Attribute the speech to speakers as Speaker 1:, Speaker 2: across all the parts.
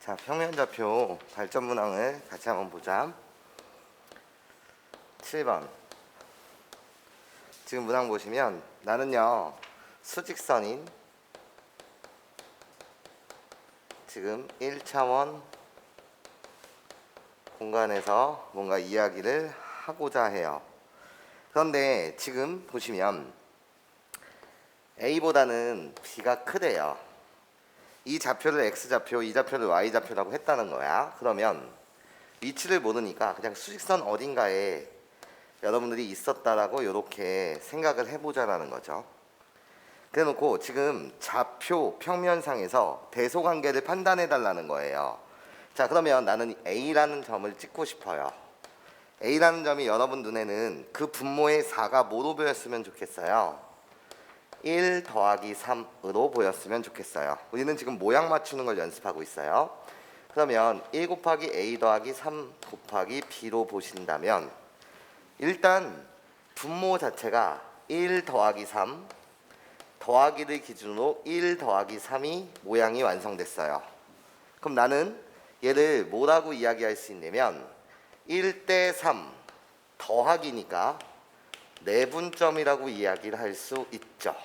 Speaker 1: 자, 평면좌표 발전 문항을 같이 한번 보자. 7번. 지금 문항 보시면 나는요 수직선인 지금 1차원 공간에서 뭔가 이야기를 하고자 해요. 그런데 지금 보시면 A보다는 B가 크대요. 이 좌표를 X좌표, 이 좌표를 Y좌표라고 했다는 거야. 그러면 위치를 모르니까 그냥 수직선 어딘가에 여러분들이 있었다라고 이렇게 생각을 해보자라는 거죠. 그래놓고 지금 좌표 평면상에서 대소관계를 판단해 달라는 거예요. 자, 그러면 나는 A라는 점을 찍고 싶어요. A라는 점이 여러분 눈에는 그 분모의 4가 뭐로 보였으면 좋겠어요? 1 더하기 3으로 보였으면 좋겠어요. 우리는 지금 모양 맞추는 걸 연습하고 있어요. 그러면 1 곱하기 A 더하기 3 곱하기 B로 보신다면 일단 분모 자체가 1 더하기 3 더하기를 기준으로 1 더하기 3이 모양이 완성됐어요. 그럼 나는 얘를 뭐라고 이야기할 수 있냐면 1대 3 더하기니까 내분점이라고 이야기를 할 수 있죠.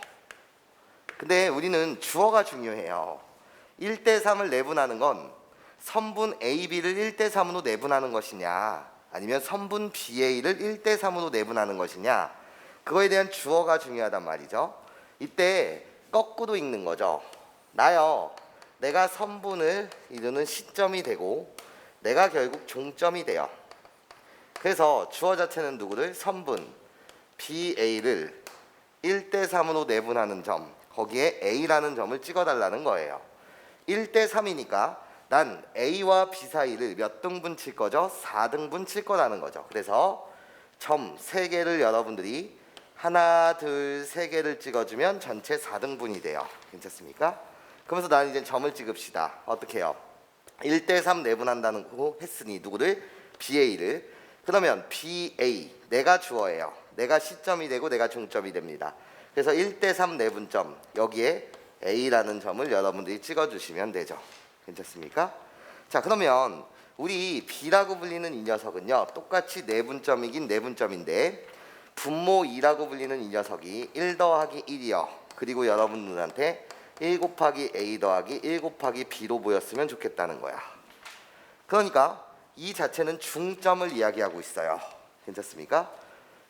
Speaker 1: 근데 우리는 주어가 중요해요. 1대 3을 내분하는 건 선분 AB를 1대 3으로 내분하는 것이냐 아니면 선분 BA를 1대 3으로 내분하는 것이냐, 그거에 대한 주어가 중요하단 말이죠. 이때 거꾸로 읽는 거죠. 나요, 내가 선분을 이루는 시점이 되고 내가 결국 종점이 돼요. 그래서 주어 자체는 누구를? 선분 BA를 1대 3으로 내분하는 점, 거기에 A라는 점을 찍어달라는 거예요. 1대 3이니까 난 A와 B 사이를 몇 등분 칠 거죠? 4등분 칠 거라는 거죠. 그래서 점 3개를 여러분들이 하나, 둘, 3개를 찍어주면 전체 4등분이 돼요. 괜찮습니까? 그러면서 나는 이제 점을 찍읍시다. 어떻게 해요? 1대 3 내분한다는 거 했으니 누구를? BA를. 그러면 BA, 내가 주어예요. 내가 시점이 되고 내가 종점이 됩니다. 그래서 1대 3 내분점, 여기에 A라는 점을 여러분들이 찍어주시면 되죠. 괜찮습니까? 자, 그러면 우리 B라고 불리는 이 녀석은요 똑같이 내분점이긴 내분점인데 분모 2라고 불리는 이 녀석이 1 더하기 1이요. 그리고 여러분들한테 1 곱하기 A 더하기 1 곱하기 B로 보였으면 좋겠다는 거야. 그러니까 이 자체는 중점을 이야기하고 있어요. 괜찮습니까?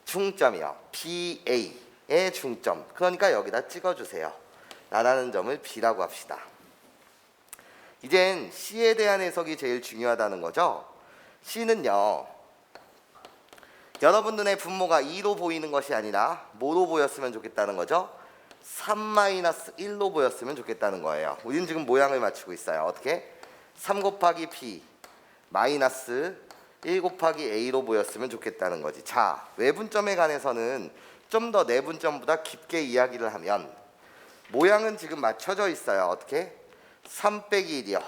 Speaker 1: 중점이요. BA의 중점. 그러니까 여기다 찍어주세요. 나라는 점을 B라고 합시다. 이젠 C에 대한 해석이 제일 중요하다는 거죠. C는요, 여러분 눈에 분모가 2로 보이는 것이 아니라 뭐로 보였으면 좋겠다는 거죠? 3-1로 보였으면 좋겠다는 거예요. 우리는 지금 모양을 맞추고 있어요. 어떻게? 3 곱하기 B 마이너스 1 곱하기 A로 보였으면 좋겠다는 거지. 자, 외분점에 관해서는 좀 더 내분점보다 깊게 이야기를 하면 모양은 지금 맞춰져 있어요. 어떻게? 3 빼기 1이요.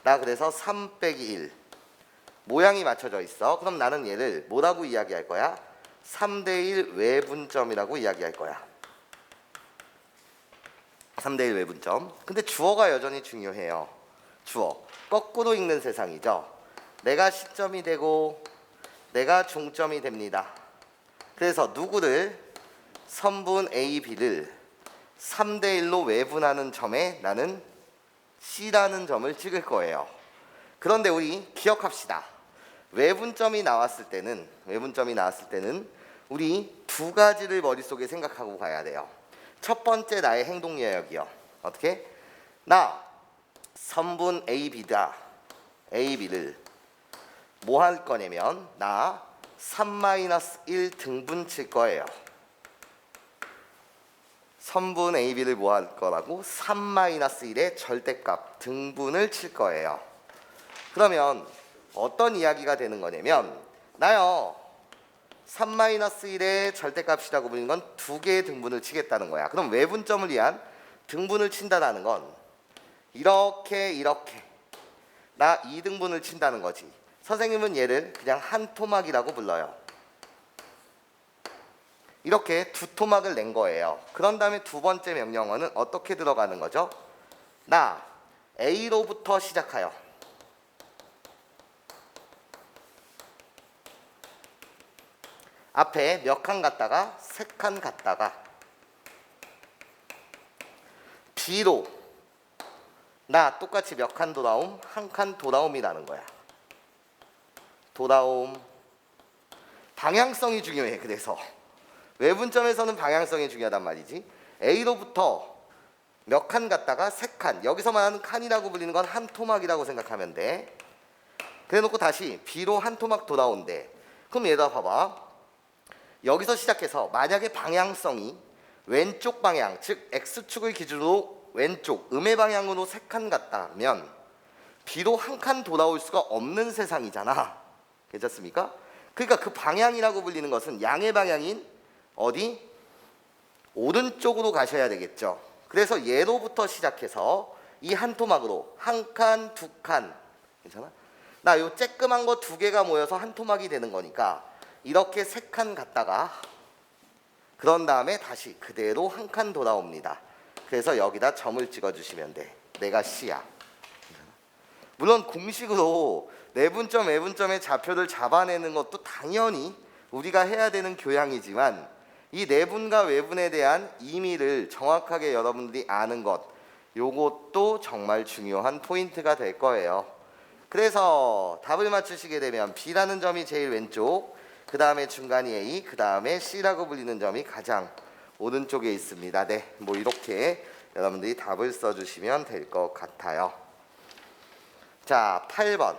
Speaker 1: 나 그래서 3 빼기 1 모양이 맞춰져 있어. 그럼 나는 얘를 뭐라고 이야기할 거야? 3대 1 외분점이라고 이야기할 거야. 3대 1 외분점. 근데 주어가 여전히 중요해요. 주어. 거꾸로 읽는 세상이죠. 내가 시점이 되고 내가 종점이 됩니다. 그래서 누구를? 선분 A, B를 3대 1로 외분하는 점에 나는 C라는 점을 찍을 거예요. 그런데 우리 기억합시다. 외분점이 나왔을 때는 우리 두 가지를 머릿속에 생각하고 가야 돼요. 첫 번째, 나의 행동 여역이요. 어떻게? 나 선분 A, B다. A, B를 뭐 할 거냐면 나 3-1 등분 칠 거예요. 선분 A, B를 뭐 할 거라고? 3-1의 절대값 등분을 칠 거예요. 그러면 어떤 이야기가 되는 거냐면 나요 3-1의 절대값이라고 불리는 건 2개의 등분을 치겠다는 거야. 그럼 외분점을 위한 등분을 친다는 건 이렇게 나 2등분을 친다는 거지. 선생님은 얘를 그냥 한 토막이라고 불러요. 이렇게 2토막을 낸 거예요. 그런 다음에 두 번째 명령어는 어떻게 들어가는 거죠? 나 A로부터 시작하여 앞에 몇 칸 갔다가 3칸 갔다가 B로 나 똑같이 몇 칸 돌아옴? 1칸 돌아옴이라는 거야. 돌아옴. 방향성이 중요해. 그래서 외분점에서는 방향성이 중요하단 말이지. A로부터 몇 칸 갔다가 3칸. 여기서 말하는 칸이라고 불리는 건 한 토막이라고 생각하면 돼. 그래 놓고 다시 B로 한 토막 돌아온대. 그럼 얘들아 봐봐. 여기서 시작해서 만약에 방향성이 왼쪽 방향, 즉 X축을 기준으로 왼쪽 음의 방향으로 3칸 갔다면 B로 한 칸 돌아올 수가 없는 세상이잖아. 괜찮습니까? 그러니까 그 방향이라고 불리는 것은 양의 방향인 어디? 오른쪽으로 가셔야 되겠죠. 그래서 얘로부터 시작해서 이 한 토막으로 1칸, 2칸. 괜찮아? 나 요 쬐끄만 거 2개가 모여서 한 토막이 되는 거니까 이렇게 3칸 갔다가 그런 다음에 다시 그대로 1칸 돌아옵니다. 그래서 여기다 점을 찍어주시면 돼. 내가 C야. 물론 공식으로 내분점, 외분점의 좌표를 잡아내는 것도 당연히 우리가 해야 되는 교양이지만 이 내분과 외분에 대한 의미를 정확하게 여러분들이 아는 것, 요것도 정말 중요한 포인트가 될 거예요. 그래서 답을 맞추시게 되면 B라는 점이 제일 왼쪽, 그 다음에 중간이 A, 그 다음에 C라고 불리는 점이 가장 오른쪽에 있습니다. 네, 뭐 이렇게 여러분들이 답을 써주시면 될 것 같아요. 자, 8번.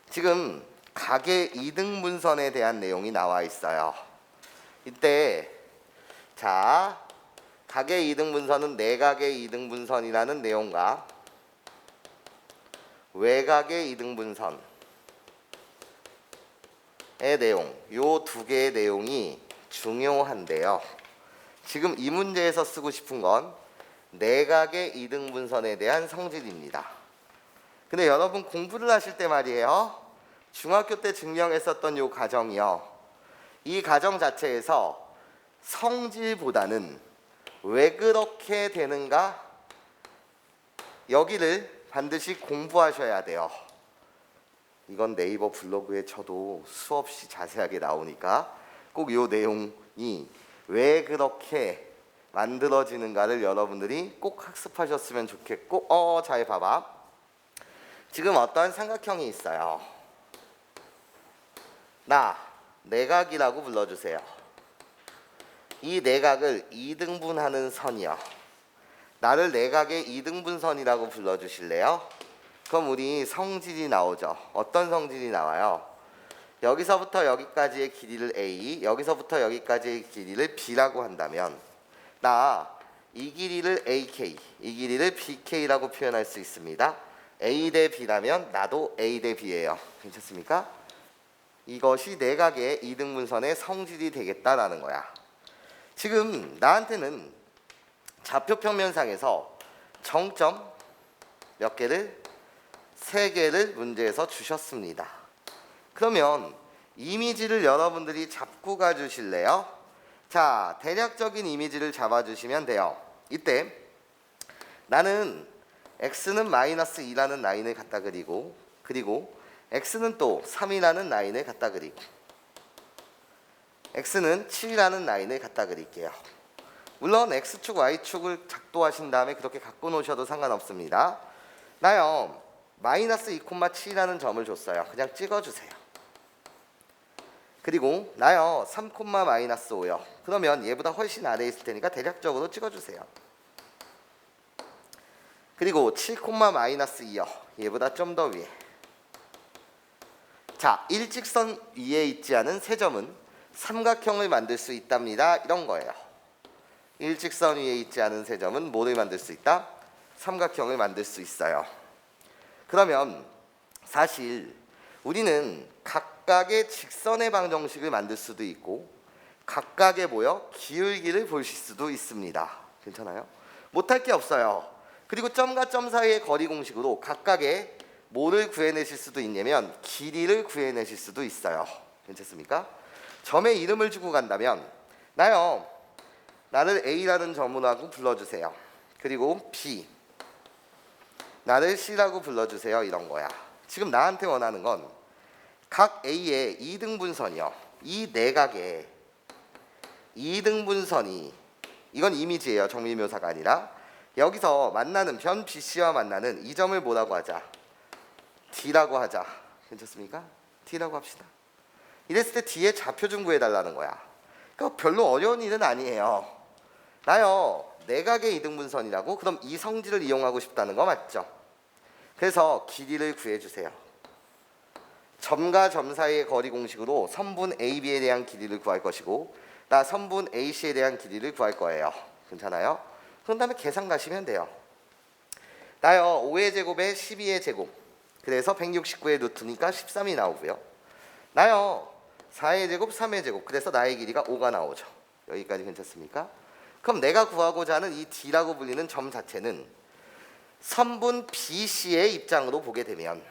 Speaker 1: 지금 각의 이등분선에 대한 내용이 나와 있어요. 이때 자, 각의 이등분선은 내각의 이등분선이라는 내용과 외각의 이등분선의 내용, 요 2개의 내용이 중요한데요. 지금 이 문제에서 쓰고 싶은 건 내각의 이등분선에 대한 성질입니다. 근데 여러분 공부를 하실 때 말이에요. 중학교 때 증명했었던 요 가정이요. 이 가정 자체에서 성질보다는 왜 그렇게 되는가? 여기를 반드시 공부하셔야 돼요. 이건 네이버 블로그에 쳐도 수없이 자세하게 나오니까 꼭 이 내용이 왜 그렇게 만들어지는가를 여러분들이 꼭 학습하셨으면 좋겠고 잘 봐봐. 지금 어떤 삼각형이 있어요. 나 내각이라고 불러주세요. 이 내각을 이등분하는 선이요. 나를 내각의 이등분선이라고 불러주실래요? 그럼 우리 성질이 나오죠. 어떤 성질이 나와요? 여기서부터 여기까지의 길이를 A, 여기서부터 여기까지의 길이를 B라고 한다면 나 이 길이를 AK, 이 길이를 BK라고 표현할 수 있습니다. A 대 B라면 나도 A 대 B예요. 괜찮습니까? 이것이 내각의 이등분선의 성질이 되겠다라는 거야. 지금 나한테는 좌표평면상에서 정점 몇 개를? 3개를 문제에서 주셨습니다. 그러면 이미지를 여러분들이 잡고 가주실래요? 자, 대략적인 이미지를 잡아주시면 돼요. 이때 나는 x는 마이너스 2라는 라인을 갖다 그리고 x는 또 3이라는 라인을 갖다 그리고 x는 7이라는 라인을 갖다 그릴게요. 물론 x축, y축을 작도하신 다음에 그렇게 갖고 놓으셔도 상관없습니다. 나요 마이너스 2,7이라는 점을 줬어요. 그냥 찍어주세요. 그리고 나요 3, 마이너스 5요. 그러면 얘보다 훨씬 아래에 있을 테니까 대략적으로 찍어주세요. 그리고 7, 마이너스 2요. 얘보다 좀 더 위에. 자, 일직선 위에 있지 않은 세 점은 삼각형을 만들 수 있답니다. 이런 거예요. 일직선 위에 있지 않은 세 점은 뭐를 만들 수 있다? 삼각형을 만들 수 있어요. 그러면 사실 우리는 각각의 직선의 방정식을 만들 수도 있고 각각의 기울기를 보실 수도 있습니다. 괜찮아요? 못할 게 없어요. 그리고 점과 점 사이의 거리 공식으로 각각의 뭐를 구해내실 수도 있냐면 길이를 구해내실 수도 있어요. 괜찮습니까? 점의 이름을 주고 간다면 나요 나를 A라는 점으로 불러주세요. 그리고 B 나를 C라고 불러주세요. 이런 거야. 지금 나한테 원하는 건 각 A의 2등분선이요. 이 내각의 2등분선이 이건 이미지예요. 정밀묘사가 아니라 여기서 만나는 변 BC와 만나는 이 점을 뭐라고 하자? D라고 하자. 괜찮습니까? D라고 합시다. 이랬을 때 D의 좌표 좀 구해달라는 거야. 그러니까 별로 어려운 일은 아니에요. 나요 내각의 이등분선이라고? 그럼 이 성질을 이용하고 싶다는 거 맞죠? 그래서 길이를 구해주세요. 점과 점 사이의 거리 공식으로 선분 AB에 대한 길이를 구할 것이고 나 선분 AC에 대한 길이를 구할 거예요. 괜찮아요? 그런 다음에 계산 가시면 돼요. 나요 5의 제곱에 12의 제곱 그래서 169의 루트니까 13이 나오고요. 나요 4의 제곱 3의 제곱 그래서 나의 길이가 5가 나오죠. 여기까지 괜찮습니까? 그럼 내가 구하고자 하는 이 D라고 불리는 점 자체는 선분 BC의 입장으로 보게 되면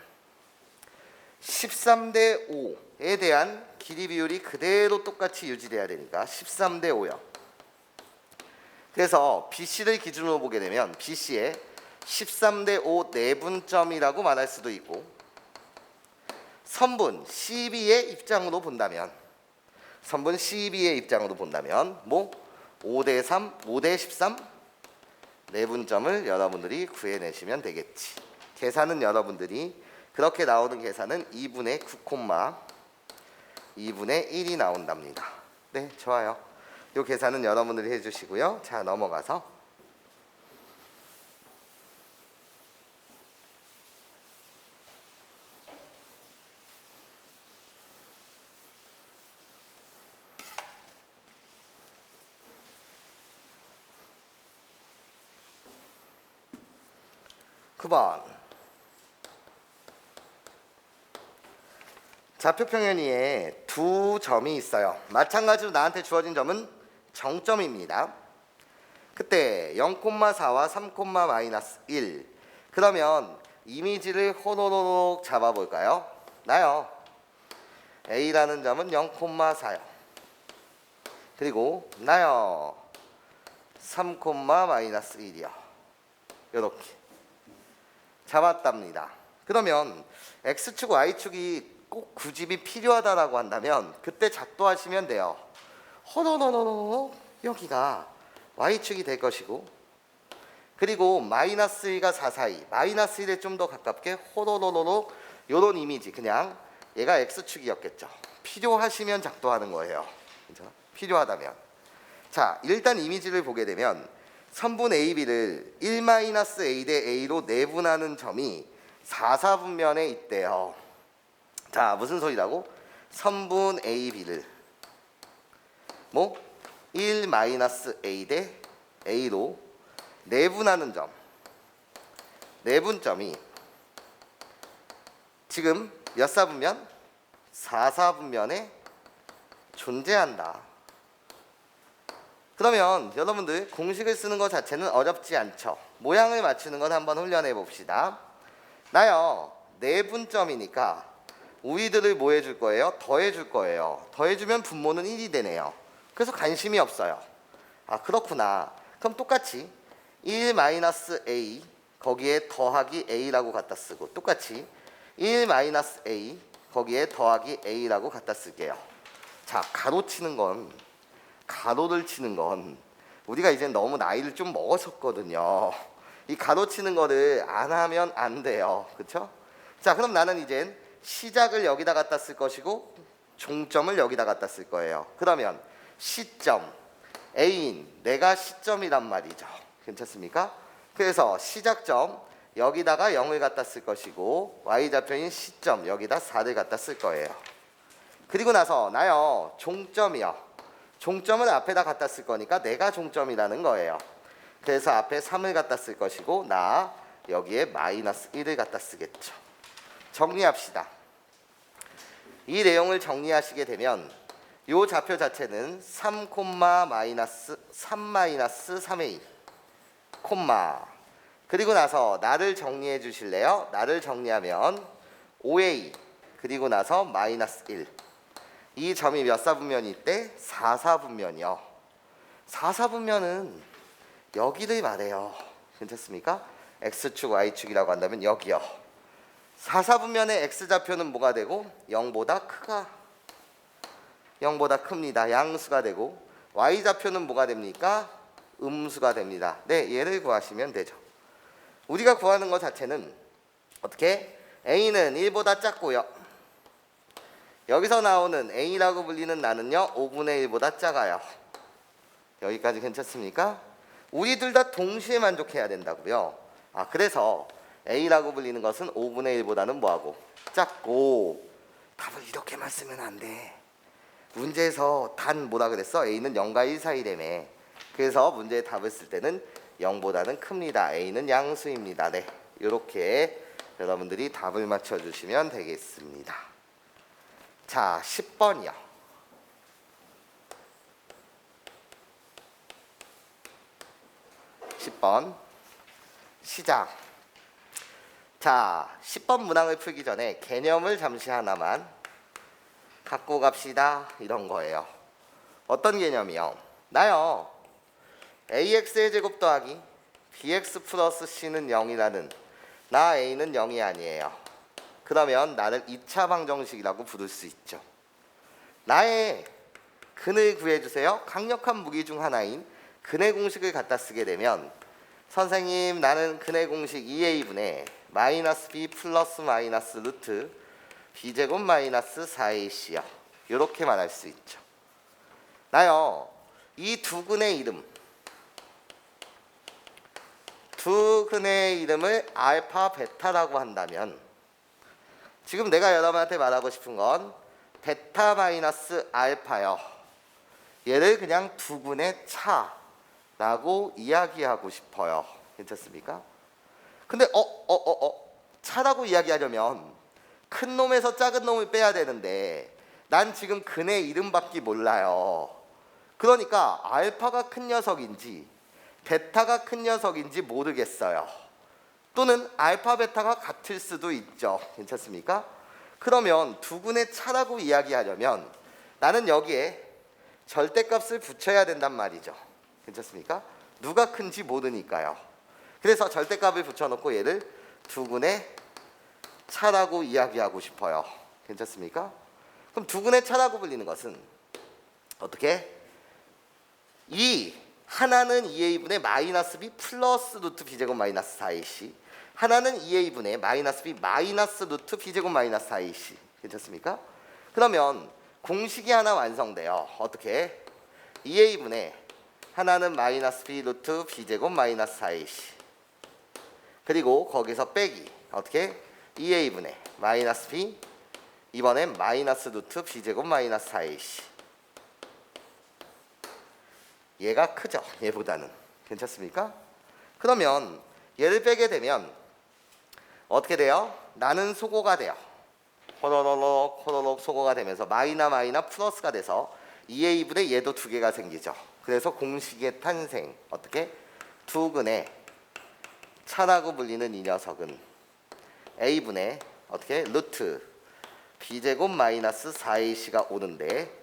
Speaker 1: 13대 5에 대한 길이 비율이 그대로 똑같이 유지돼야 되니까 13대 5요. 그래서 BC를 기준으로 보게 되면 BC의 13대 5 내분점이라고 말할 수도 있고 선분 CB의 입장으로 본다면 뭐 5대 3, 5대 13 내분점을 여러분들이 구해내시면 되겠지. 계산은 여러분들이 그렇게 나오는 계산은 2분의 9, 2분의 1이 나온답니다. 네, 좋아요. 이 계산은 여러분들이 해주시고요. 자, 넘어가서 (9번) 좌표평면이에 두 점이 있어요. 마찬가지로 나한테 주어진 점은 정점입니다. 그때 0,4와 3,-1 그러면 이미지를 호로록 잡아볼까요? 나요 A라는 점은 0,4요. 그리고 나요 3,-1이요. 이렇게 잡았답니다. 그러면 X축, Y축이 꼭 구집이 필요하다라고 한다면 그때 작도하시면 돼요. 호로로로로 여기가 Y축이 될 것이고 그리고 -1과 4 사이 마이너스 1에 좀 더 가깝게 호로로로로 요런 이미지 그냥 얘가 X축이었겠죠. 필요하시면 작도하는 거예요. 그렇죠? 필요하다면 자 일단 이미지를 보게 되면 선분 AB를 1-A 대 A로 내분하는 점이 4사분면에 있대요. 자 무슨 소리라고? 선분 AB를 뭐 1-A 대 A로 내분하는 점 내분점이 지금 몇 사분면? 4사분면에 존재한다. 그러면 여러분들 공식을 쓰는 것 자체는 어렵지 않죠. 모양을 맞추는 건 한번 훈련해 봅시다. 나요 내분점이니까 우위들을 뭐 해줄 거예요? 더해줄 거예요. 더해주면 분모는 1이 되네요. 그래서 관심이 없어요. 아 그렇구나. 그럼 똑같이 1-A 거기에 더하기 A라고 갖다 쓰고 똑같이 1-A 거기에 더하기 A라고 갖다 쓸게요. 자 가로를 치는 건 우리가 이제 너무 나이를 좀 먹었었거든요. 이 가로치는 거를 안 하면 안 돼요. 그렇죠? 자 그럼 나는 이젠 시작을 여기다 갖다 쓸 것이고 종점을 여기다 갖다 쓸 거예요. 그러면 시점 A인 내가 시점이란 말이죠. 괜찮습니까? 그래서 시작점 여기다가 0을 갖다 쓸 것이고 Y좌표인 시점 여기다 4를 갖다 쓸 거예요. 그리고 나서 나요 종점이요. 종점을 앞에다 갖다 쓸 거니까 내가 종점이라는 거예요. 그래서 앞에 3을 갖다 쓸 것이고 나 여기에 -1을 갖다 쓰겠죠. 정리합시다. 이 내용을 정리하시게 되면 이 좌표 자체는 3,-3-3A 콤마 그리고 나서 나를 정리해 주실래요? 나를 정리하면 5A 그리고 나서 -1 이 점이 몇 사분면이 있대? 4사분면이요. 4사분면은 여기를 말해요. 괜찮습니까? x축, y축이라고 한다면 여기요. 4사분면의 x좌표는 뭐가 되고 0보다 크가 0보다 큽니다. 양수가 되고 y좌표는 뭐가 됩니까? 음수가 됩니다. 네, 얘를 구하시면 되죠. 우리가 구하는 것 자체는 어떻게? a는 1보다 작고요. 여기서 나오는 a라고 불리는 나는요 5분의 1보다 작아요. 여기까지 괜찮습니까? 우리 둘 다 동시에 만족해야 된다고요. 그래서 a라고 불리는 것은 5분의 1보다는 뭐하고? 작고. 답을 이렇게만 쓰면 안 돼. 문제에서 단 뭐라 그랬어? a는 0과 1 사이라며. 그래서 문제의 답을 쓸 때는 0보다는 큽니다. a는 양수입니다. 네, 이렇게 여러분들이 답을 맞춰주시면 되겠습니다. 자, 10번이요. 10번 시작. 자, 10번 문항을 풀기 전에 개념을 잠시 하나만 갖고 갑시다. 이런 거예요. 어떤 개념이요? 나요 ax의 제곱 더하기 bx 플러스 c는 0이라는 나 a는 0이 아니에요. 그러면 나를 2차 방정식이라고 부를 수 있죠. 나의 근을 구해주세요. 강력한 무기 중 하나인 근의 공식을 갖다 쓰게 되면 선생님 나는 근의 공식 2a분의 마이너스 b 플러스 마이너스 루트 b제곱 마이너스 4ac요. 이렇게 말할 수 있죠. 나요 이 두 근의 이름 두 근의 이름을 알파 베타라고 한다면 지금 내가 여러분한테 말하고 싶은 건 베타 마이너스 알파요. 얘를 그냥 두 근의 차라고 이야기하고 싶어요. 괜찮습니까? 근데 차라고 이야기하려면 큰 놈에서 작은 놈을 빼야 되는데 난 지금 근의 이름밖에 몰라요. 그러니까 알파가 큰 녀석인지 베타가 큰 녀석인지 모르겠어요. 또는 알파 베타가 같을 수도 있죠. 괜찮습니까? 그러면 두 근의 차라고 이야기하려면 나는 여기에 절대값을 붙여야 된단 말이죠. 괜찮습니까? 누가 큰지 모르니까요. 그래서 절대값을 붙여놓고 얘를 두 근의 차라고 이야기하고 싶어요. 괜찮습니까? 그럼 두 근의 차라고 불리는 것은 어떻게? 이 하나는 2a분의 마이너스 b 플러스 루트 b제곱 마이너스 4ac 하나는 2a분의 마이너스 b 마이너스 루트 b제곱 마이너스 4ac 괜찮습니까? 그러면 공식이 하나 완성돼요. 어떻게? 2a분의 하나는 마이너스 b 루트 b제곱 마이너스 4ac 그리고 거기서 빼기 어떻게? 2a분의 마이너스 b 이번엔 마이너스 루트 b제곱 마이너스 4ac 얘가 크죠. 얘보다는. 괜찮습니까? 그러면 얘를 빼게 되면 어떻게 돼요? 나는 소거가 돼요. 호로록 소거가 되면서 마이나 플러스가 돼서 2a분의 얘도 두 개가 생기죠. 그래서 공식의 탄생. 어떻게? 두 근의 차라고 불리는 이 녀석은 a분의 어떻게? 루트 b제곱 마이너스 4ac가 오는데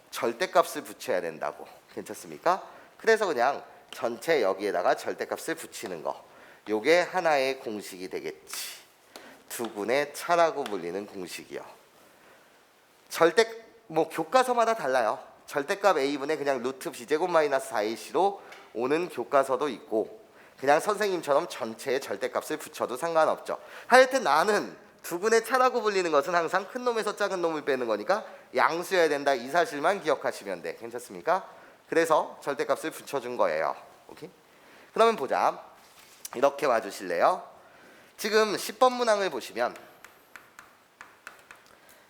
Speaker 1: 절대값을 붙여야 된다고. 괜찮습니까? 그래서 그냥 전체 여기에다가 절대값을 붙이는 거. 요게 하나의 공식이 되겠지. 두 근의 차라고 불리는 공식이요. 교과서마다 달라요. 절대값 a분의 그냥 루트 b제곱 마이너스 4ac로 오는 교과서도 있고 그냥 선생님처럼 전체에 절대값을 붙여도 상관없죠. 하여튼 나는 두 근의 차라고 불리는 것은 항상 큰 놈에서 작은 놈을 빼는 거니까 양수여야 된다. 이 사실만 기억하시면 돼. 괜찮습니까? 그래서 절대값을 붙여준 거예요. 오케이? 그러면 보자. 이렇게 와주실래요? 지금 10번 문항을 보시면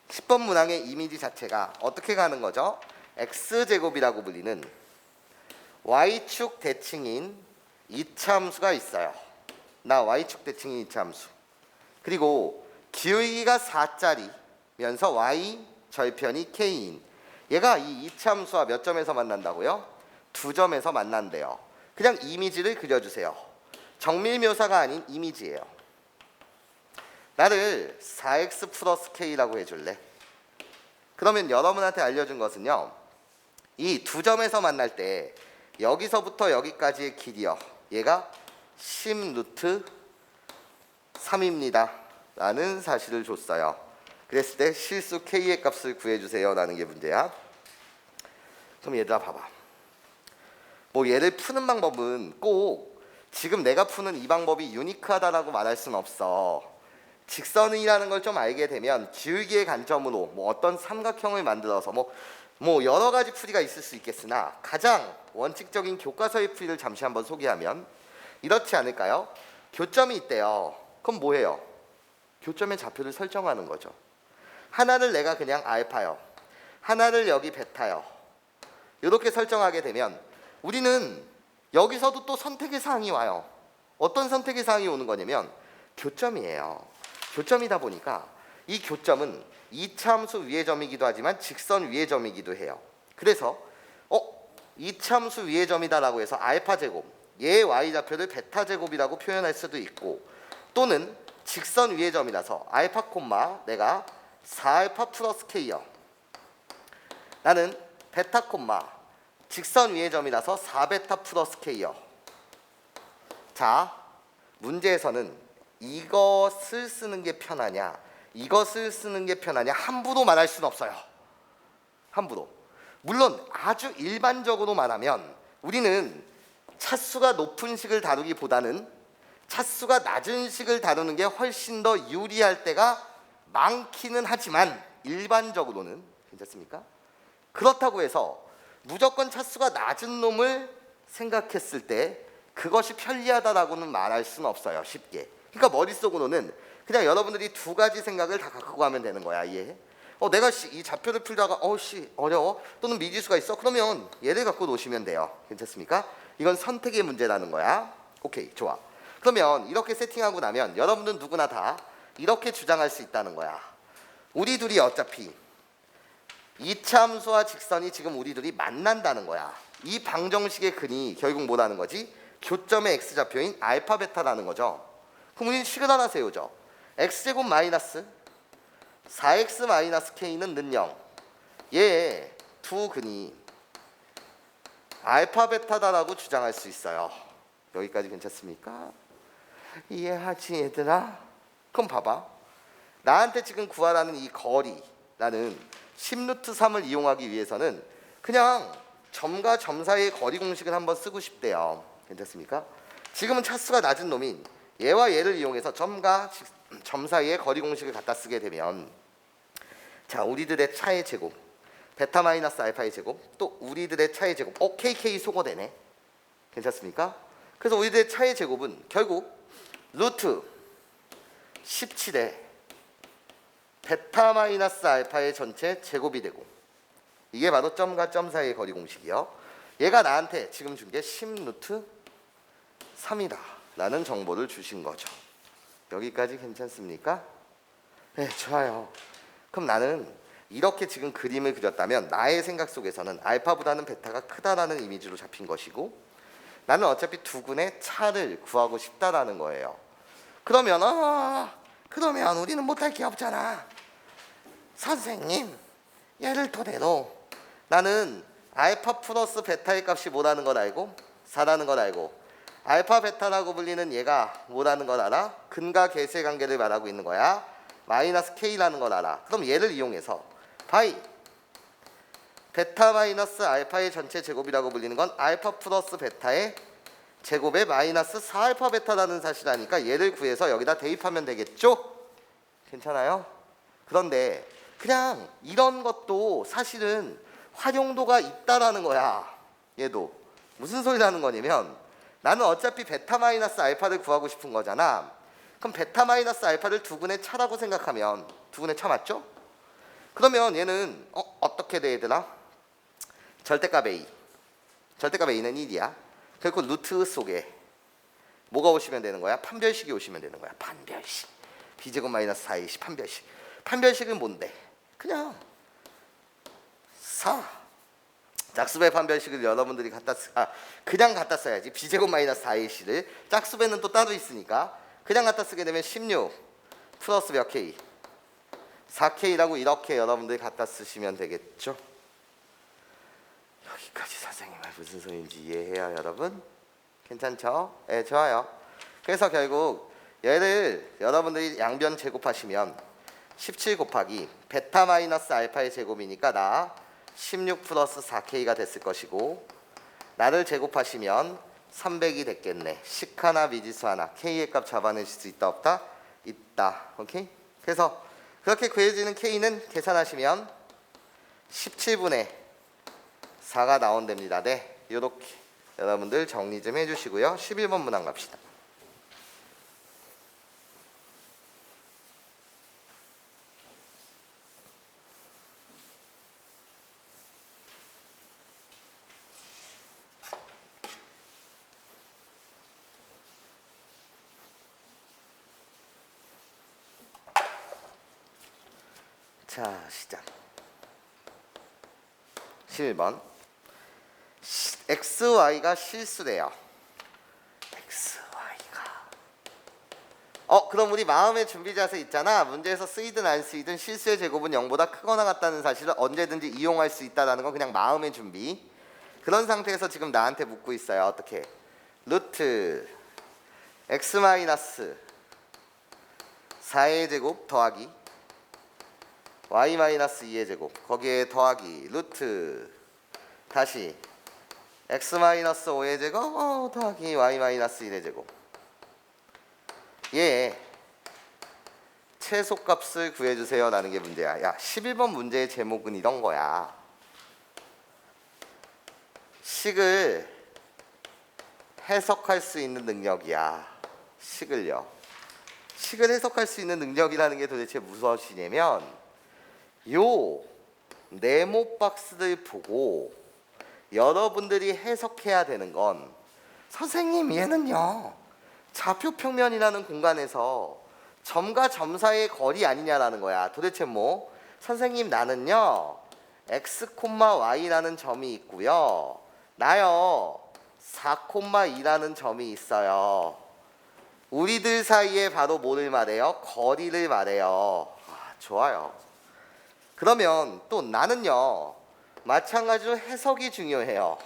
Speaker 1: 10번 문항의 이미지 자체가 어떻게 가는 거죠? x제곱이라고 불리는 y축 대칭인 이차함수가 있어요. 나 y축 대칭인 이차함수. 그리고 기울기가 4짜리면서 y 절편이 k인 얘가 이 이차함수와 몇 점에서 만난다고요? 두 점에서 만난대요. 그냥 이미지를 그려주세요. 정밀묘사가 아닌 이미지예요. 나를 4x 플러스 k라고 해줄래? 그러면 여러분한테 알려준 것은요. 이 두 점에서 만날 때 여기서부터 여기까지의 길이요. 얘가 10 루트 3입니다. 라는 사실을 줬어요. 그랬을 때 실수 k의 값을 구해주세요. 라는 게 문제야. 그럼 얘들아 봐봐. 뭐 얘를 푸는 방법은 꼭 지금 내가 푸는 이 방법이 유니크하다라고 말할 수는 없어. 직선이라는 걸 좀 알게 되면 기울기의 관점으로 뭐 어떤 삼각형을 만들어서 뭐 여러 가지 풀이가 있을 수 있겠으나 가장 원칙적인 교과서의 풀이를 잠시 한번 소개하면 이렇지 않을까요? 교점이 있대요. 그럼 뭐해요? 교점의 좌표를 설정하는 거죠. 하나를 내가 그냥 알파요. 하나를 여기 베타요. 이렇게 설정하게 되면 우리는 여기서도 또 선택의 사항이 와요. 어떤 선택의 사항이 오는 거냐면 교점이에요. 교점이다 보니까 이 교점은 이차함수 위의 점이기도 하지만 직선 위의 점이기도 해요. 그래서 이차함수 위의 점이다라고 해서 알파 제곱, 얘의 y좌표를 베타 제곱이라고 표현할 수도 있고, 또는 직선 위의 점이라서 알파 콤마 내가 4알파 플러스 k요. 나는 베타 콤마 직선 위의 점이라서 4베타 플러스 k요. 자, 문제에서는 이것을 쓰는 게 편하냐, 이것을 쓰는 게 편하냐 함부로 말할 수는 없어요. 함부로. 물론 아주 일반적으로 말하면 우리는 차수가 높은 식을 다루기보다는 차수가 낮은 식을 다루는 게 훨씬 더 유리할 때가 많기는 하지만 일반적으로는 괜찮습니까? 그렇다고 해서 무조건 차수가 낮은 놈을 생각했을 때 그것이 편리하다라고는 말할 수는 없어요. 쉽게. 그러니까 머릿속으로는 그냥 여러분들이 두 가지 생각을 다 갖고 가면 되는 거야. 이해? 내가 이 좌표를 풀다가 어려워 또는 미지수가 있어, 그러면 얘를 갖고 노시면 돼요. 괜찮습니까? 이건 선택의 문제라는 거야. 오케이, 좋아. 그러면 이렇게 세팅하고 나면 여러분들 누구나 다 이렇게 주장할 수 있다는 거야. 우리 둘이 어차피 이차함수와 직선이 지금 우리 둘이 만난다는 거야. 이 방정식의 근이 결국 뭐라는 거지? 교점의 x좌표인 알파 베타라는 거죠. 그럼 우리는 식을 하나 세우죠. x제곱 마이너스 4x 마이너스 k는 는 0. 얘의 두 근이 알파 베타다라고 주장할 수 있어요. 여기까지 괜찮습니까? 이해하지 얘들아? 그럼 봐봐. 나한테 지금 구하라는 이 거리, 나는 10루트 3을 이용하기 위해서는 그냥 점과 점 사이의 거리 공식을 한번 쓰고 싶대요. 괜찮습니까? 지금은 차수가 낮은 놈인 얘와 얘를 이용해서 점과 점 사이의 거리 공식을 갖다 쓰게 되면, 자, 우리들의 차의 제곱 베타 마이너스 알파의 제곱, 또 우리들의 차의 제곱, KK 소거되네. 괜찮습니까? 그래서 우리들의 차의 제곱은 결국 루트 17에 베타 마이너스 알파의 전체 제곱이 되고, 이게 바로 점과 점 사이의 거리 공식이요. 얘가 나한테 지금 준 게 10 루트 3이다 라는 정보를 주신 거죠. 여기까지 괜찮습니까? 네, 좋아요. 그럼 나는 이렇게 지금 그림을 그렸다면 나의 생각 속에서는 알파보다는 베타가 크다라는 이미지로 잡힌 것이고, 나는 어차피 두 군의 차를 구하고 싶다라는 거예요. 그러면 우리는 못할 게 없잖아. 선생님, 얘를 토대로 나는 알파 플러스 베타의 값이 뭐라는 걸 알고 4라는 걸 알고, 알파 베타라고 불리는 얘가 뭐라는 걸 알아? 근과 계수의 관계를 말하고 있는 거야. 마이너스 k라는 걸 알아. 그럼 얘를 이용해서 바이 베타 마이너스 알파의 전체 제곱이라고 불리는 건 알파 플러스 베타의 제곱에 마이너스 4알파 베타라는 사실을 아니까 얘를 구해서 여기다 대입하면 되겠죠? 괜찮아요? 그런데 그냥 이런 것도 사실은 활용도가 있다라는 거야. 얘도 무슨 소리라는 거냐면, 나는 어차피 베타 마이너스 알파를 구하고 싶은 거잖아. 그럼 베타 마이너스 알파를 두 군의 차라고 생각하면 두 군의 차 맞죠? 그러면 얘는 어떻게 돼 얘들아? 절대값 A, 절대값 A는 1이야. 그리고 루트 속에 뭐가 오시면 되는 거야? 판별식이 오시면 되는 거야. 판별식. b제곱 마이너스 4ac 판별식. 판별식은 뭔데? 그냥 4. 짝수배 판별식을 여러분들이 그냥 갖다 써야지. b제곱 마이너스 4ac를 짝수배는 또 따로 있으니까 그냥 갖다 쓰게 되면 16 플러스 몇 k? 4k라고 이렇게 여러분들이 갖다 쓰시면 되겠죠. 여기까지 선생님 말 무슨 소리인지 이해해요, 여러분? 괜찮죠? 네, 좋아요. 그래서 결국 얘를 여러분들이 양변 제곱하시면 17 곱하기 베타 마이너스 알파의 제곱이니까 나 16 플러스 4K가 됐을 것이고, 나를 제곱하시면 300이 됐겠네. 식 하나 미지수 하나 K의 값 잡아내실 수 있다 없다? 있다. 오케이? 그래서 그렇게 구해지는 K는 계산하시면 17분의 4가 나온답니다. 네, 이렇게 여러분들 정리 좀 해주시고요. 11번 문항 갑시다. 자, 시작. 11번. XY가 실수래요. XY가. 그럼 우리 마음의 준비 자세 있잖아. 문제에서 쓰이든 안 쓰이든 실수의 제곱은 0보다 크거나 같다는 사실을 언제든지 이용할 수 있다는 건 그냥 마음의 준비. 그런 상태에서 지금 나한테 묻고 있어요. 어떻게? 루트 X 마이너스 4의 제곱 더하기 y 마이너스 2의 제곱 거기에 더하기 루트 다시 x 마이너스 5의 제곱 더하기 y 마이너스 1의 제곱. 얘 최소값을 구해주세요 라는 게 문제야. 야, 11번 문제의 제목은 이런 거야. 식을 해석할 수 있는 능력이야. 식을 해석할 수 있는 능력이라는 게 도대체 무엇이냐면, 요 네모 박스를 보고 여러분들이 해석해야 되는 건, 선생님 얘는요 좌표 평면이라는 공간에서 점과 점 사이의 거리 아니냐라는 거야. 도대체 뭐? 선생님 나는요 x, y라는 점이 있고요, 나요 4, 2라는 점이 있어요. 우리들 사이에 바로 뭐를 말해요? 거리를 말해요. 좋아요. 그러면 또 나는요 마찬가지로 해석이 중요해요.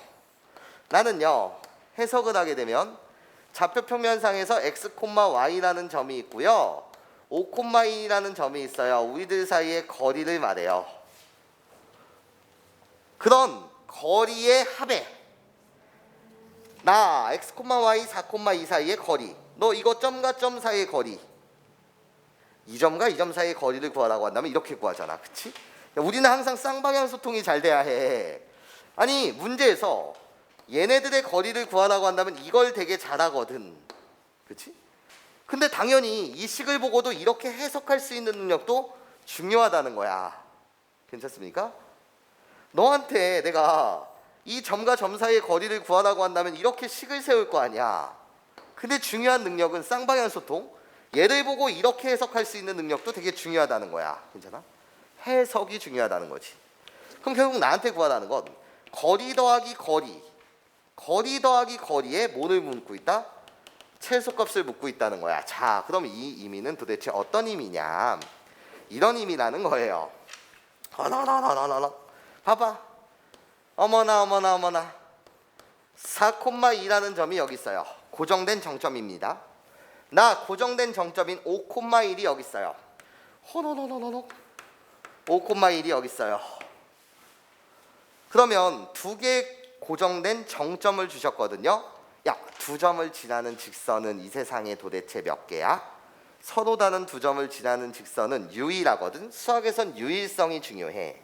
Speaker 1: 나는요 해석을 하게 되면 좌표 평면상에서 x, y라는 점이 있고요, 5, 2라는 점이 있어요. 우리들 사이의 거리를 말해요. 그런 거리의 합에 나 x, y, 4, 2 사이의 거리, 너 이거 점과 점 사이의 거리, 이 점과 이 점 사이의 거리를 구하라고 한다면 이렇게 구하잖아. 그치? 우리는 항상 쌍방향 소통이 잘 돼야 해. 아니 문제에서 얘네들의 거리를 구하라고 한다면 이걸 되게 잘하거든. 그치? 근데 당연히 이 식을 보고도 이렇게 해석할 수 있는 능력도 중요하다는 거야. 괜찮습니까? 너한테 내가 이 점과 점 사이의 거리를 구하라고 한다면 이렇게 식을 세울 거 아니야. 근데 중요한 능력은 쌍방향 소통, 얘를 보고 이렇게 해석할 수 있는 능력도 되게 중요하다는 거야. 괜찮아? 해석이 중요하다는 거지. 그럼 결국 나한테 구하라는 건 거리 더하기 거리, 거리 더하기 거리에 뭐를 묻고 있다? 최소값을 묻고 있다는 거야. 자, 그럼 이 의미는 도대체 어떤 의미냐? 이런 의미라는 거예요. 어머나 봐봐. 어머나 4,2라는 점이 여기 있어요. 고정된 정점입니다. 나 고정된 정점인 5,1이 여기 있어요. 호노노노노노 5,1이 여기 있어요. 그러면 두 개 고정된 정점을 주셨거든요. 야, 두 점을 지나는 직선은 이 세상에 도대체 몇 개야? 서로 다른 두 점을 지나는 직선은 유일하거든. 수학에선 유일성이 중요해.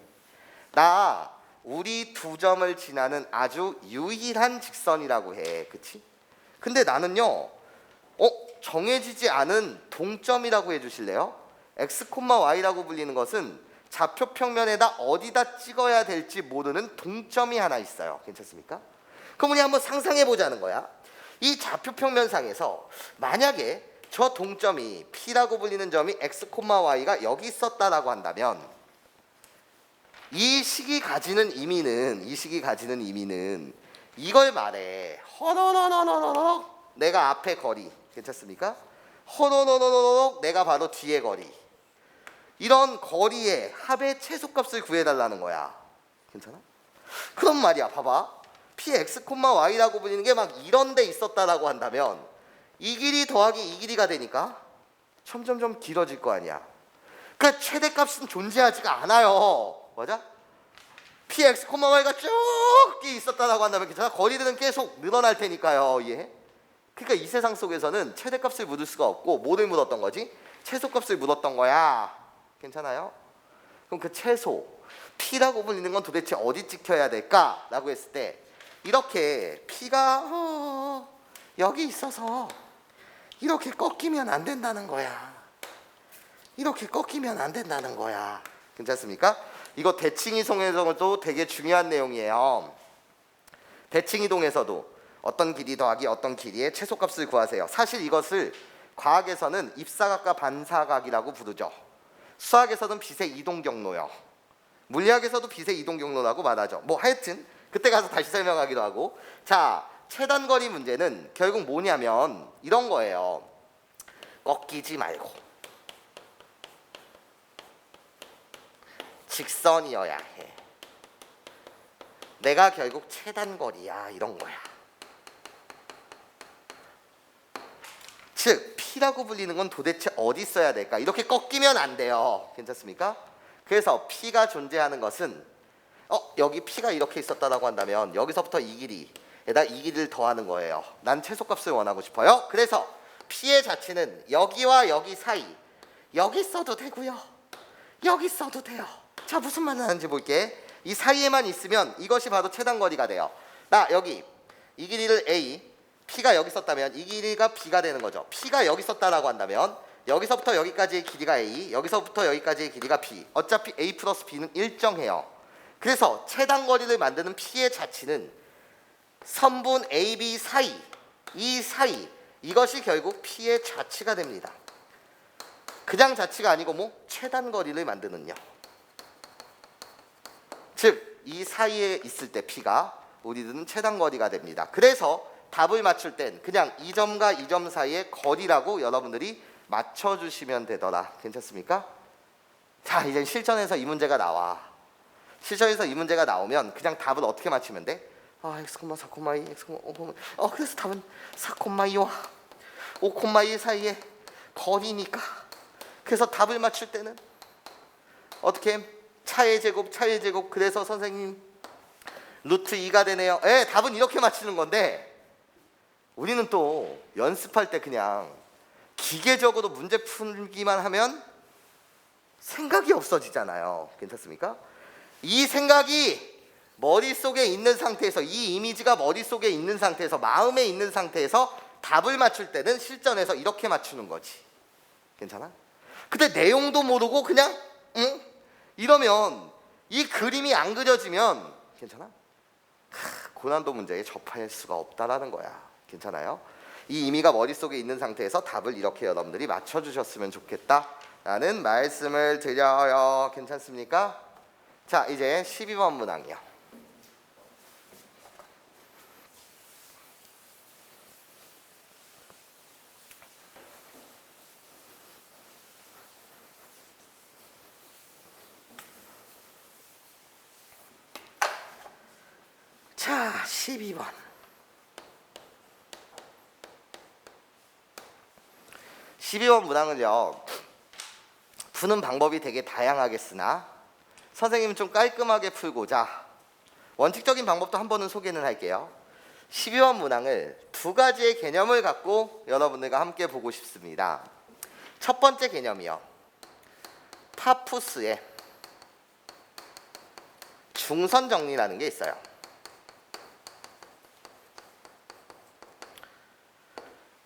Speaker 1: 나 우리 두 점을 지나는 아주 유일한 직선이라고 해. 그치? 근데 나는요 정해지지 않은 동점이라고 해주실래요? x, y라고 불리는 것은 좌표 평면에다 어디다 찍어야 될지 모르는 동점이 하나 있어요. 괜찮습니까? 그럼 우리 한번 상상해 보자는 거야. 이 좌표 평면상에서 만약에 저 동점이 P라고 불리는 점이 x, y가 여기 있었다라고 한다면 이 식이 가지는 의미는 이걸 말해. 허노노노노노노 내가 앞에 거리. 괜찮습니까? 허노노노노노 내가 바로 뒤에 거리. 이런 거리의 합의 최소값을 구해달라는 거야. 괜찮아? 그럼 말이야, 봐봐. px, y라고 불리는 게 막 이런 데 있었다라고 한다면 이 길이 더하기 이 길이가 되니까 점점점 길어질 거 아니야. 그러니까 최대값은 존재하지가 않아요. 맞아? px, y가 쭉 있었다라고 한다면 괜찮아? 거리들은 계속 늘어날 테니까요. 이해해? 그러니까 이 세상 속에서는 최대값을 묻을 수가 없고 뭐를 묻었던 거지? 최소값을 묻었던 거야. 괜찮아요? 그럼 그 최소 p라고 불리는 건 도대체 어디 찍혀야 될까라고 했을 때 이렇게 p가 여기 있어서 이렇게 꺾이면 안 된다는 거야. 이렇게 꺾이면 안 된다는 거야. 괜찮습니까? 이거 대칭이동에서도 되게 중요한 내용이에요. 대칭이동에서도 어떤 길이 더하기 어떤 길이의 최소값을 구하세요. 사실 이것을 과학에서는 입사각과 반사각이라고 부르죠. 수학에서는 빛의 이동 경로요. 물리학에서도 빛의 이동 경로라고 말하죠. 뭐 하여튼 그때 가서 다시 설명하기도 하고. 자, 최단거리 문제는 결국 뭐냐면 이런 거예요. 꺾이지 말고 직선이어야 해. 내가 결국 최단거리야, 이런 거야. 즉 P라고 불리는 건 도대체 어디 있어야 될까? 이렇게 꺾이면 안 돼요. 괜찮습니까? 그래서 P가 존재하는 것은 여기 P가 이렇게 있었다라고 한다면 여기서부터 이 길이에다 이 길이를 더하는 거예요. 난 최소값을 원하고 싶어요. 그래서 P의 자체는 여기와 여기 사이, 여기 써도 되고요, 여기 써도 돼요. 자, 무슨 말을 하는지 볼게. 이 사이에만 있으면 이것이 바로 최단거리가 돼요. 나 여기 이 길이를 A, P가 여기 있었다면 이 길이가 B가 되는 거죠. P가 여기 있었다라고 한다면 여기서부터 여기까지의 길이가 A, 여기서부터 여기까지의 길이가 B. 어차피 A 플러스 B는 일정해요. 그래서 최단거리를 만드는 P의 자치는 선분 AB 사이, 이 사이, 이것이 결국 P의 자치가 됩니다. 그냥 자치가 아니고 뭐 최단거리를 만드는요. 즉 이 사이에 있을 때 P가 우리들은 최단거리가 됩니다. 그래서 답을 맞출 땐 그냥 이 점과 이 점 사이의 거리라고 여러분들이 맞춰주시면 되더라. 괜찮습니까? 자, 이제 실전에서 이 문제가 나와. 실전에서 이 문제가 나오면 그냥 답을 어떻게 맞추면 돼? x, 4, 2, x, 5, 그래서 답은 4, 2와 5, 2 사이의 거리니까. 그래서 답을 맞출 때는 어떻게? 차의 제곱. 그래서 선생님 루트 2가 되네요. 답은 이렇게 맞추는 건데 우리는 또 연습할 때 그냥 기계적으로 문제 풀기만 하면 생각이 없어지잖아요. 괜찮습니까? 이 생각이 머릿속에 있는 상태에서, 이 이미지가 머릿속에 있는 상태에서, 마음에 있는 상태에서 답을 맞출 때는 실전에서 이렇게 맞추는 거지. 괜찮아? 근데 내용도 모르고 그냥 이러면 이 그림이 안 그려지면 괜찮아? 고난도 문제에 접할 수가 없다라는 거야. 괜찮아요? 이 의미가 머릿속에 있는 상태에서 답을 이렇게 여러분들이 맞춰주셨으면 좋겠다라는 말씀을 드려요. 괜찮습니까? 자, 이제 12번 문항이요. 자, 12번. 12번 문항을요, 푸는 방법이 되게 다양하겠으나 선생님은 좀 깔끔하게 풀고자 원칙적인 방법도 한 번은 소개는 할게요. 12번 문항을 두 가지의 개념을 갖고 여러분들과 함께 보고 싶습니다. 첫 번째 개념이요, 파푸스의 중선 정리라는 게 있어요.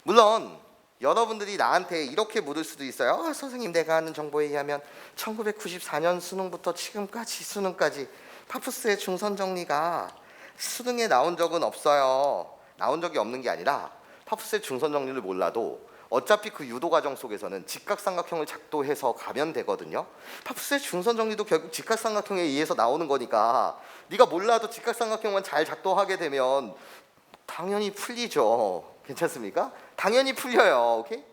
Speaker 1: 물론 여러분들이 나한테 이렇게 물을 수도 있어요. 선생님, 내가 아는 정보에 의하면 1994년 수능부터 지금까지 수능까지 파푸스의 중선 정리가 수능에 나온 적은 없어요. 나온 적이 없는 게 아니라 파푸스의 중선 정리를 몰라도 어차피 그 유도 과정 속에서는 직각삼각형을 작도해서 가면 되거든요. 파푸스의 중선 정리도 결국 직각삼각형에 의해서 나오는 거니까 네가 몰라도 직각삼각형만 잘 작도하게 되면 당연히 풀리죠. 괜찮습니까? 당연히 풀려요. 오케이?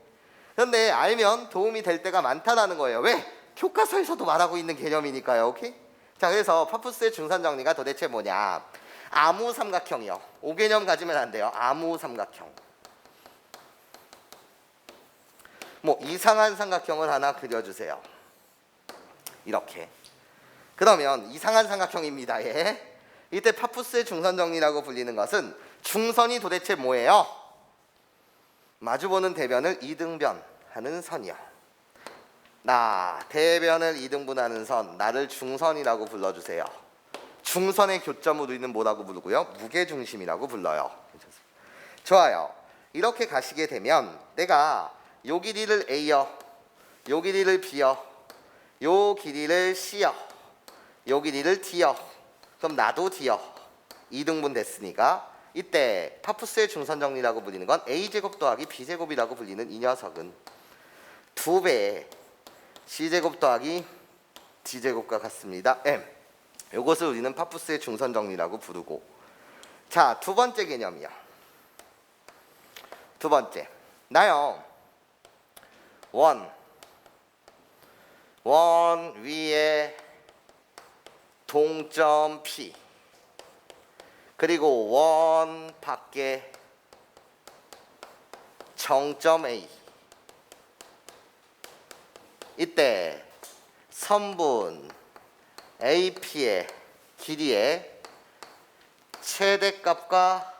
Speaker 1: 그런데 알면 도움이 될 때가 많다라는 거예요. 왜? 교과서에서도 말하고 있는 개념이니까요. 오케이? 자, 그래서 파푸스의 중선 정리가 도대체 뭐냐? 아무 삼각형이요. 5개념 가지면 안 돼요. 아무 삼각형. 뭐 이상한 삼각형을 하나 그려주세요. 이렇게. 그러면 이상한 삼각형입니다. 예. 이때 파푸스의 중선 정리라고 불리는 것은 중선이 도대체 뭐예요? 마주보는 대변을 이등변하는 선이요. 나 대변을 이등분하는 선, 나를 중선이라고 불러주세요. 중선의 교점을 우리는 뭐라고 부르고요? 무게중심이라고 불러요. 좋아요. 이렇게 가시게 되면 내가 요 길이를 A요, 요 길이를 B요, 요 길이를 C요, 요 길이를 D요. 그럼 나도 D요. 이등분 됐으니까 이때 파푸스의 중선 정리라고 불리는 건 A제곱 더하기 B제곱이라고 불리는 이 녀석은 2배의 C제곱 더하기 D제곱과 같습니다. M. 요것을 우리는 파푸스의 중선 정리라고 부르고. 자, 두 번째 개념이요. 두 번째. 나요. 원 위에 동점 P, 그리고 원 밖에 정점 A. 이때 선분 AP의 길이의 최대값과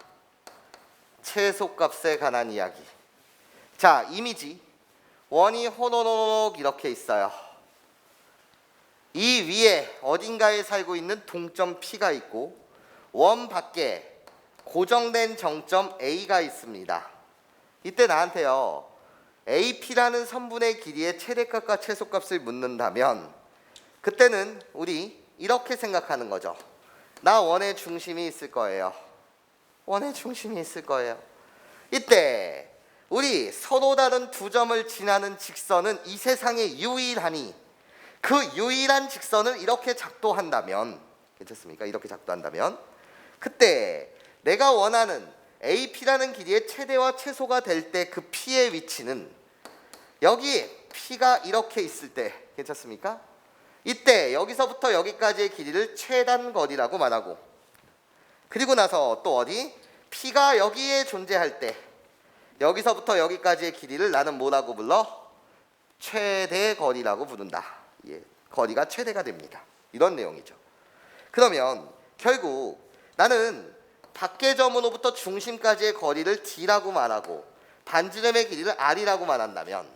Speaker 1: 최소값에 관한 이야기. 자, 이미지. 원이 호로록 이렇게 있어요. 이 위에 어딘가에 살고 있는 동점 P가 있고 원 밖에 고정된 정점 A가 있습니다. 이때 나한테요, AP라는 선분의 길이의 최대값과 최소값을 묻는다면 그때는 우리 이렇게 생각하는 거죠. 나 원의 중심이 있을 거예요. 원의 중심이 있을 거예요. 이때 우리 서로 다른 두 점을 지나는 직선은 이 세상에 유일하니 그 유일한 직선을 이렇게 작도한다면, 괜찮습니까? 이렇게 작도한다면 그때 내가 원하는 AP라는 길이의 최대와 최소가 될 때 그 P의 위치는 여기 P가 이렇게 있을 때, 괜찮습니까? 이때 여기서부터 여기까지의 길이를 최단거리라고 말하고, 그리고 나서 또 어디? P가 여기에 존재할 때 여기서부터 여기까지의 길이를 나는 뭐라고 불러? 최대거리라고 부른다. 예, 거리가 최대가 됩니다. 이런 내용이죠. 그러면 결국 나는 밖의 점으로부터 중심까지의 거리를 D라고 말하고 반지름의 길이를 R이라고 말한다면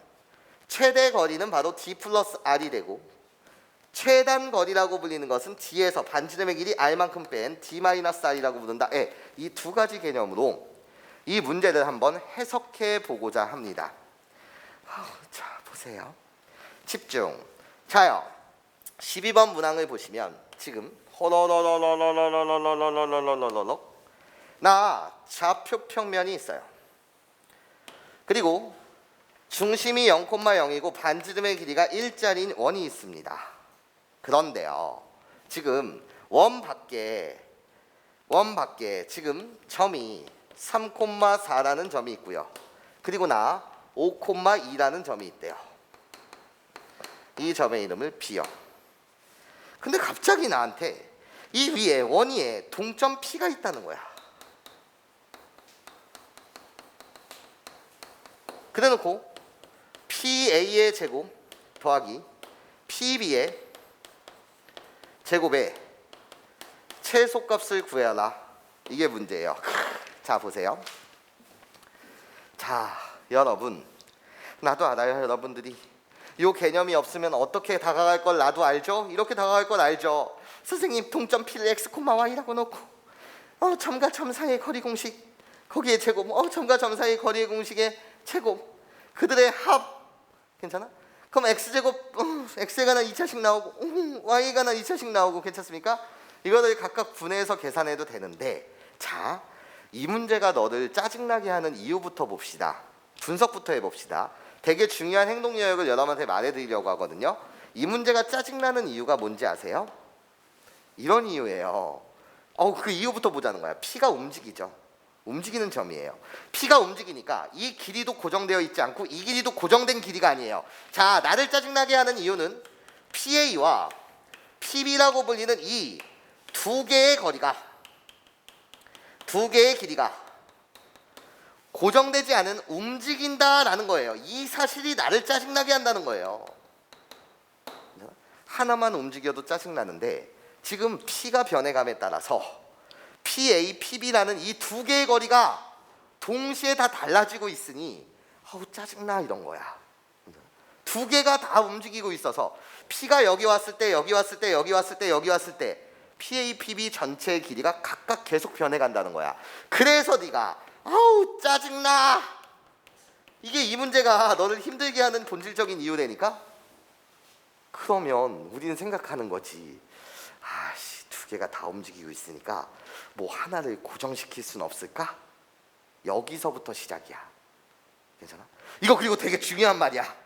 Speaker 1: 최대 거리는 바로 D 플러스 R이 되고 최단 거리라고 불리는 것은 D에서 반지름의 길이 R만큼 뺀 D 마이너스 R이라고 부른다. 예, 이 두 가지 개념으로 이 문제를 한번 해석해 보고자 합니다. 자, 보세요. 집중. 자요. 12번 문항을 보시면 지금 나 좌표 평면이 있어요. 그리고 중심이 0,0이고 반지름의 길이가 1짜리인 원이 있습니다. 그런데요, 지금 원 밖에 지금 점이 3,4라는 점이 있고요. 그리고 나 5,2라는 점이 있대요. 이 점의 이름을 B요. 근데 갑자기 나한테 이 위에 원위에 동점 P가 있다는 거야. 그래놓고 PA의 제곱 더하기 PB의 제곱의 최소값을 구해라. 이게 문제예요. 자, 보세요. 자, 여러분, 나도 알아요. 여러분들이 이 개념이 없으면 어떻게 다가갈 걸 나도 알죠? 이렇게 다가갈 걸 알죠? 선생님, 동점 P를 x, y라고 놓고 점과 점 사이의 거리 공식, 거기에 제곱, 점과 점 사이의 거리의 공식의 제곱, 그들의 합, 괜찮아? 그럼 x제곱, x에 관한 2차식 나오고 y에 관한 2차식 나오고, 괜찮습니까? 이거를 각각 분해해서 계산해도 되는데, 자, 이 문제가 너를 짜증나게 하는 이유부터 봅시다. 분석부터 해봅시다. 되게 중요한 행동 요약을 여러분한테 말해드리려고 하거든요. 이 문제가 짜증나는 이유가 뭔지 아세요? 이런 이유예요. 그 이유부터 보자는 거야. P가 움직이죠. 움직이는 점이에요. P가 움직이니까 이 길이도 고정되어 있지 않고 이 길이도 고정된 길이가 아니에요. 자, 나를 짜증나게 하는 이유는 PA와 PB라고 불리는 이 두 개의 거리가, 두 개의 길이가 고정되지 않은 움직인다라는 거예요. 이 사실이 나를 짜증나게 한다는 거예요. 하나만 움직여도 짜증나는데 지금 P가 변해감에 따라서 PA, PB라는 이 두 개의 거리가 동시에 다 달라지고 있으니 아우 짜증나 이런 거야. 두 개가 다 움직이고 있어서 P가 여기 왔을 때 여기 왔을 때 여기 왔을 때 여기 왔을 때 PA, PB 전체의 길이가 각각 계속 변해간다는 거야. 그래서 네가 아우 짜증나, 이게 이 문제가 너를 힘들게 하는 본질적인 이유라니까. 그러면 우리는 생각하는 거지, 아씨 두 개가 다 움직이고 있으니까 뭐 하나를 고정시킬 수는 없을까? 여기서부터 시작이야. 괜찮아? 이거 그리고 되게 중요한 말이야.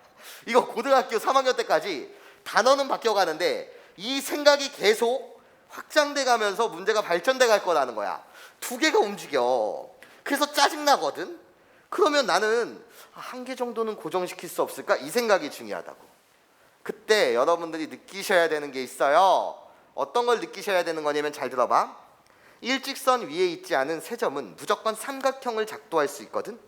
Speaker 1: 이거 고등학교 3학년 때까지 단어는 바뀌어가는데 이 생각이 계속 확장돼 가면서 문제가 발전돼 갈 거라는 거야. 두 개가 움직여. 그래서 짜증나거든. 그러면 나는 한 개 정도는 고정시킬 수 없을까? 이 생각이 중요하다고. 그때 여러분들이 느끼셔야 되는 게 있어요. 어떤 걸 느끼셔야 되는 거냐면 잘 들어봐. 일직선 위에 있지 않은 세 점은 무조건 삼각형을 작도할 수 있거든.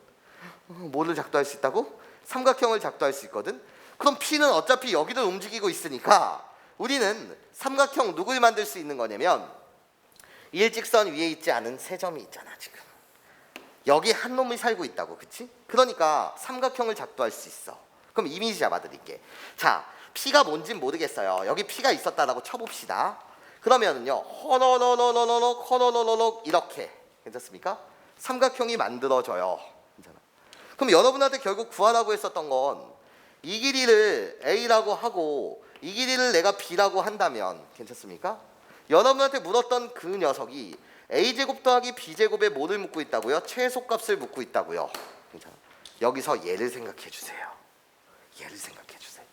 Speaker 1: 뭐를 작도할 수 있다고? 삼각형을 작도할 수 있거든. 그럼 P는 어차피 여기를 움직이고 있으니까 우리는 삼각형 누굴 만들 수 있는 거냐면 일직선 위에 있지 않은 세 점이 있잖아. 지금 여기 한 놈이 살고 있다고, 그치? 그러니까 삼각형을 작도할 수 있어. 그럼 이미지 잡아드릴게. 자, P가 뭔진 모르겠어요. 여기 P가 있었다라고 쳐봅시다. 그러면은요 허너너너너너너 이렇게, 괜찮습니까? 삼각형이 만들어져요. 괜찮아? 그럼 여러분한테 결국 구하라고 했었던 건 이 길이를 A라고 하고 이 길이를 내가 B라고 한다면, 괜찮습니까? 여러분한테 물었던 그 녀석이 A제곱 더하기 B제곱에 뭐를 묻고 있다고요? 최소값을 묻고 있다고요. 괜찮아? 여기서 얘를 생각해 주세요. 얘를 생각해 주세요.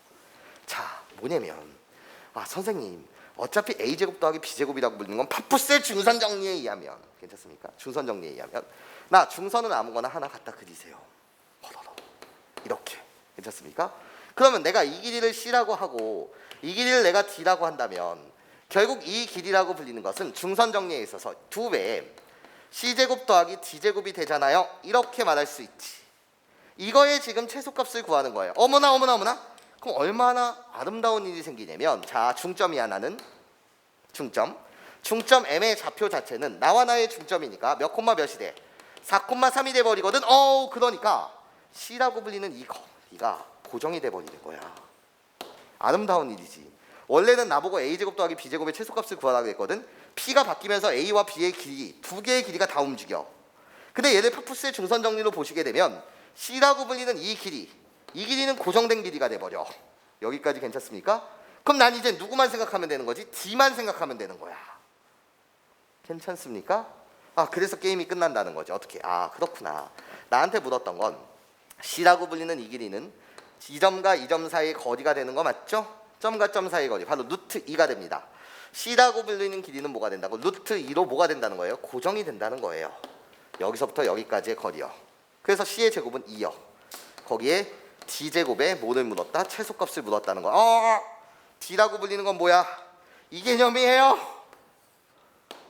Speaker 1: 자, 뭐냐면 선생님 어차피 A제곱 더하기 B제곱이라고 불리는 건 파푸스의 중선 정리에 의하면, 괜찮습니까? 중선 정리에 의하면 나 중선은 아무거나 하나 갖다 그리세요. 이렇게, 괜찮습니까? 그러면 내가 이 길이를 C라고 하고 이 길이를 내가 D라고 한다면 결국 이 길이라고 불리는 것은 중선 정리에 있어서 두 배의 C제곱 더하기 D제곱이 되잖아요. 이렇게 말할 수 있지. 이거에 지금 최소값을 구하는 거예요. 어머나 어머나 어머나. 그럼 얼마나 아름다운 일이 생기냐면, 자, 중점이야. 나는 중점 M의 좌표 자체는 나와 나의 중점이니까 몇 콤마 몇이 돼? 4,3이 돼버리거든. 그러니까 C라고 불리는 이 거리가 고정이 돼버리는 거야. 아름다운 일이지. 원래는 나보고 A제곱 더하기 B제곱의 최소값을 구하라고 했거든. P가 바뀌면서 A와 B의 길이, 두 개의 길이가 다 움직여. 근데 얘를 파푸스의 중선 정리로 보시게 되면 C라고 불리는 이 길이는 고정된 길이가 돼버려. 여기까지 괜찮습니까? 그럼 난 이제 누구만 생각하면 되는 거지? D만 생각하면 되는 거야. 괜찮습니까? 그래서 게임이 끝난다는 거지. 어떻게? 그렇구나. 나한테 물었던 건 C라고 불리는 이 길이는 이 점과 이 점 사이의 거리가 되는 거 맞죠? 점과 점 사이의 거리, 바로 루트 2가 됩니다. C라고 불리는 길이는 뭐가 된다고? 루트 2로 뭐가 된다는 거예요? 고정이 된다는 거예요. 여기서부터 여기까지의 거리요. 그래서 C의 제곱은 2요. 거기에 D제곱에 뭐를 물었다? 최소값을 물었다는 거. D라고 불리는 건 뭐야? 이 개념이에요.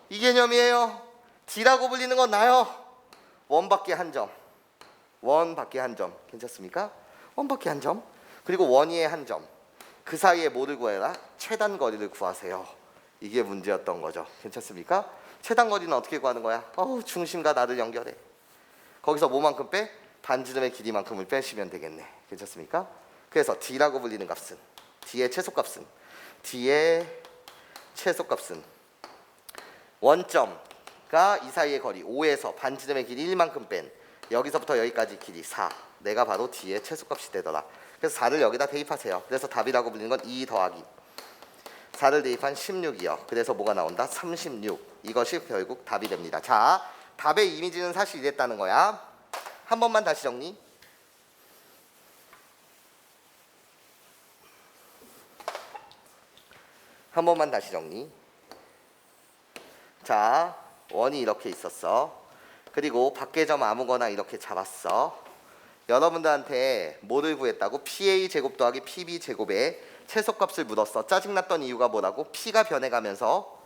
Speaker 1: 이 개념이에요. D라고 불리는 건 나요. 원밖에 한 점. 원밖에 한 점. 괜찮습니까? 원밖에 한 점. 그리고 원위에 한 점. 그 사이에 뭐를 구해라? 최단 거리를 구하세요. 이게 문제였던 거죠. 괜찮습니까? 최단 거리는 어떻게 구하는 거야? 중심과 나를 연결해. 거기서 뭐만큼 빼? 반지름의 길이만큼을 빼시면 되겠네. 괜찮습니까? 그래서 D라고 불리는 값은, D의 최소값은 원점과 이 사이의 거리 5에서 반지름의 길이 1만큼 뺀 여기서부터 여기까지 길이 4. 내가 바로 D의 최소값이 되더라. 그래서 4를 여기다 대입하세요. 그래서 답이라고 불리는 건 2 더하기 4를 대입한 16이요. 그래서 뭐가 나온다? 36. 이것이 결국 답이 됩니다. 자, 답의 이미지는 사실 이랬다는 거야. 한 번만 다시 정리. 한 번만 다시 정리. 자, 원이 이렇게 있었어. 그리고 밖의 점 아무거나 이렇게 잡았어. 여러분들한테 뭐를 구했다고? PA 제곱 더하기 PB 제곱에 최소값을 물었어. 짜증났던 이유가 뭐라고? P가 변해가면서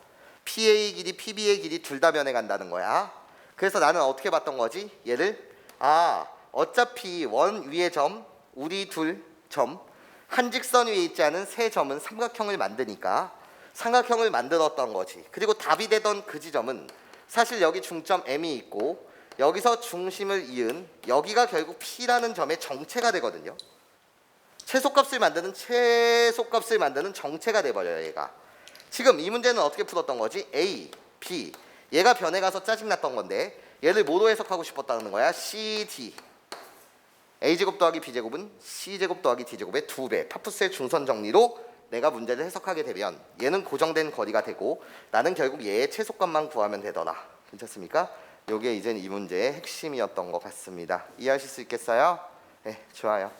Speaker 1: PA 길이, PB의 길이 둘 다 변해간다는 거야. 그래서 나는 어떻게 봤던 거지? 얘를 어차피 원 위의 점, 우리 둘 점, 한 직선 위에 있지 않은 세 점은 삼각형을 만드니까 삼각형을 만들었던 거지. 그리고 답이 되던 그 지점은 사실 여기 중점 M이 있고 여기서 중심을 이은 여기가 결국 P라는 점의 정체가 되거든요. 최소값을 만드는 정체가 돼버려요. 얘가. 지금 이 문제는 어떻게 풀었던 거지? A, B 얘가 변해가서 짜증났던 건데 얘를 뭐로 해석하고 싶었다는 거야? C, D A제곱 더하기 B제곱은 C제곱 더하기 D제곱의 2배 파푸스의 중선 정리로 내가 문제를 해석하게 되면 얘는 고정된 거리가 되고 나는 결국 얘의 최소값만 구하면 되더라. 괜찮습니까? 요게 이제 이 문제의 핵심이었던 것 같습니다. 이해하실 수 있겠어요? 네, 좋아요.